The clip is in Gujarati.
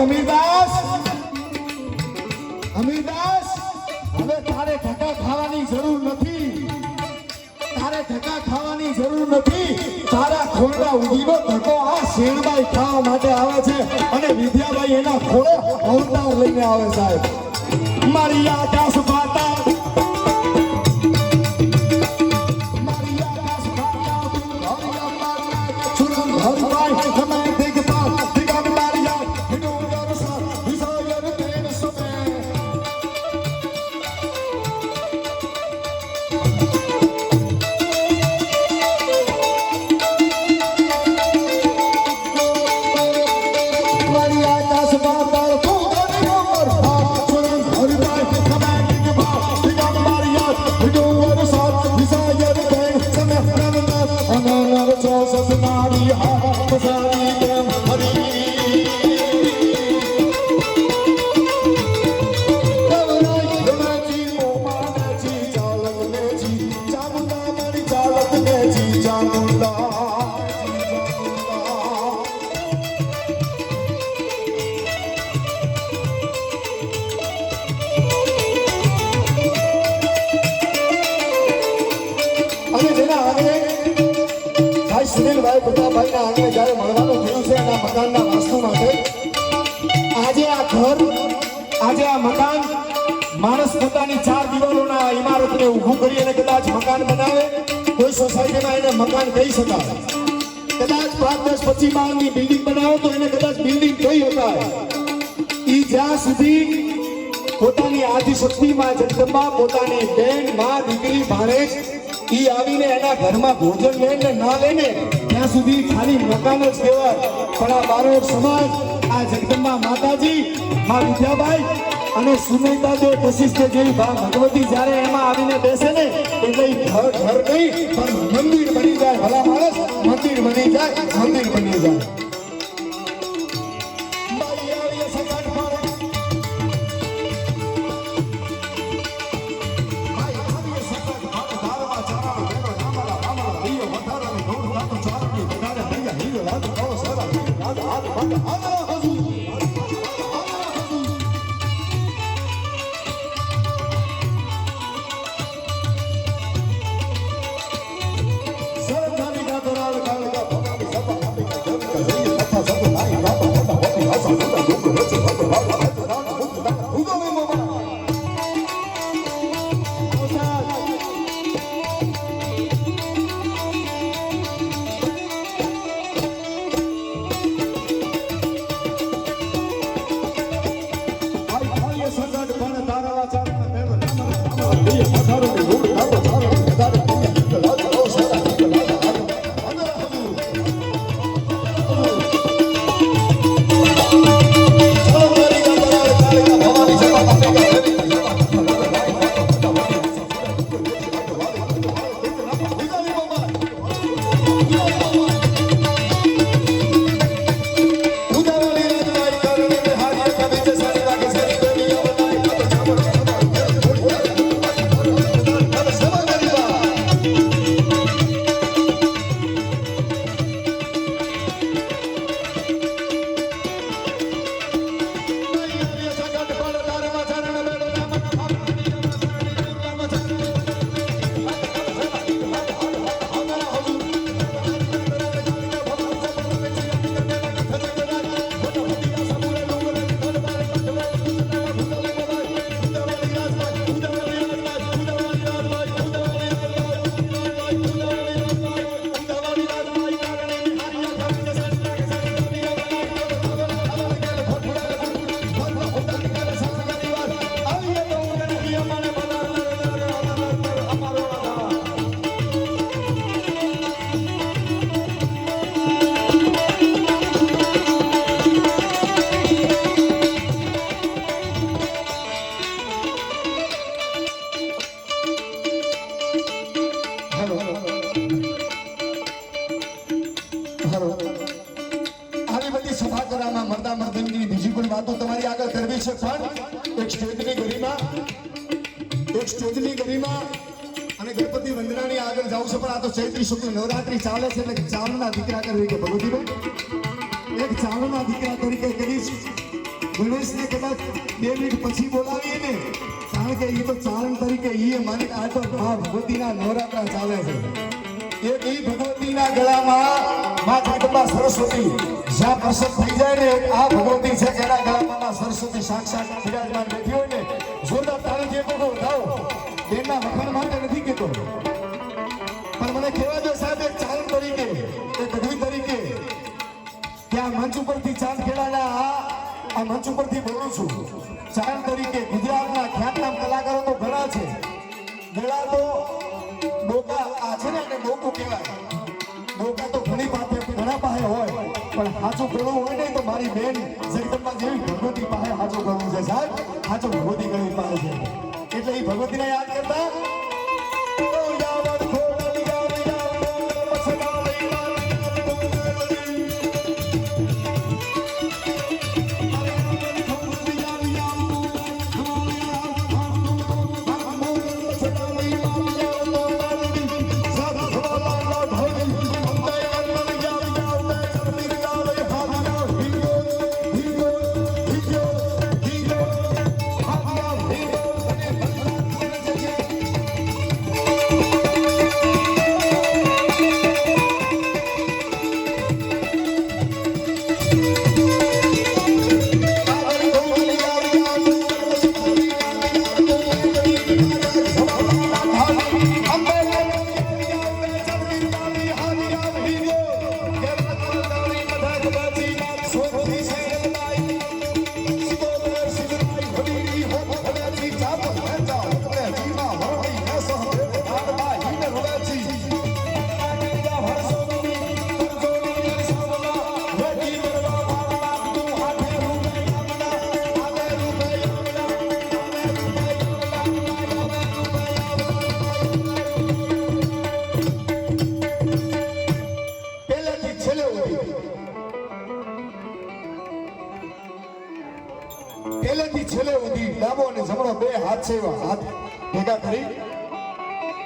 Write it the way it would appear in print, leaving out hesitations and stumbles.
અમીરદાસ અમીરદાસ હવે તારે ધક્કા ખાવાની જરૂર નથી તારે ધક્કા ખાવાની જરૂર નથી તારા ખોળા ઉડીનો ધક્કો આ શેરબાઈ ખાવા માટે આવે છે અને વિદ્યાબાઈ એના ખોળે અવતાર લઈને આવે સાહેબ મારી આકાશ પાતા સુનિલભાઈ પ્રતાપભાઈના આંગણે જ્યારે મળવાનું થયું છે એના મકાનના વાસ્તુ માટે આજે આ મકાન માણસ પોતાની 4 દિવાલોના ઇમારતને ઊભું કરી અને કદાચ મકાન બનાવે કોઈ સોસાયટીમાં એને મકાન કહી શકાય કદાચ 5-10-25 માળની બિલ્ડિંગ બનાવો તો એને કદાચ બિલ્ડિંગ કહી શકાય ઈ જ્યાં સુધી પોતાની આદિશક્તિમાં જગદંબા પોતાની બેન માં દીકરી ભાણેજ ઈ આવીને એના ઘરમાં ભોજન લઈને ના લઈને ત્યાં સુધી ખાલી મકાન જ કહેવાય પણ આ બારોટ સમાજ આ જગદંબા માતાજી માં વિદ્યાબાઈ અને સુનૈતા દે કશિષ્ઠ જેવી ભગવતી જ્યારે એમાં આવીને બેસે ને એટલે ઘર નહીં પણ મંદિર બની જાય ભલા માણસ મંદિર બની જાય મંદિર બની જાય છે પણ એક સ્ટેજની ગરિમા અને ગણપતિ વંદનાની આગળ જાવ છે પણ આ તો ચૈત્રી શુક્લ નવરાત્રી ચાલે છે એટલે ચાવના દીકરા તરીકે ભગવતીભાઈ એક ચાવના દીકરા તરીકે કરીશ 2 મિનિટ પછી બોલાવીએ ને, કારણ કે એ તો ચારણ તરીકે ઈ માને આ તો મા ભગવતીના નવરાત્રા ચાલે છે. એક ઈ ભગવતીના ગળામાં મા જગદંબા સરસ્વતી જ્યાં પ્રસન્ન થઈ જાય ને, આ ભગવતી છે જેના ગળામાં મા સરસ્વતી સાક્ષાત બિરાજમાન બેઠી હોય ને, જોરદાર તાળીથી એક વખત ઉઠાવો. એમના વખાણ માટે નથી કહેતો, પણ મને કહેવા દો સાહેબ, એક ચારણ તરીકે, એક ગઢવી તરીકે કે આ મંચ ઉપરથી ચાંદખેડાના આ મંચ ઉપરથી બોલું છું. ચારણ તરીકે ગુજરાતના ખ્યાતનામ કલાકારો તો ઘણા છે. ઘણા તો ડોકા આ છે ને એને ડોકું કહેવાય. ડોકા તો ઘણી પાસે ઘણા પાસે હોય, પણ સાચું કરવું હોય ને તો મારી બેન જગદંબા જેવી ભગવતી પાસે સાચું કરવું છે સાહેબ. સાચું ભગવતી કરવી પાસે છે, એટલે એ ભગવતીને યાદ કરતા પહેલેથી છેલ્લે સુધી ડાબો અને જમણો બે હાથ છે, એવા હાથ ભેગા કરી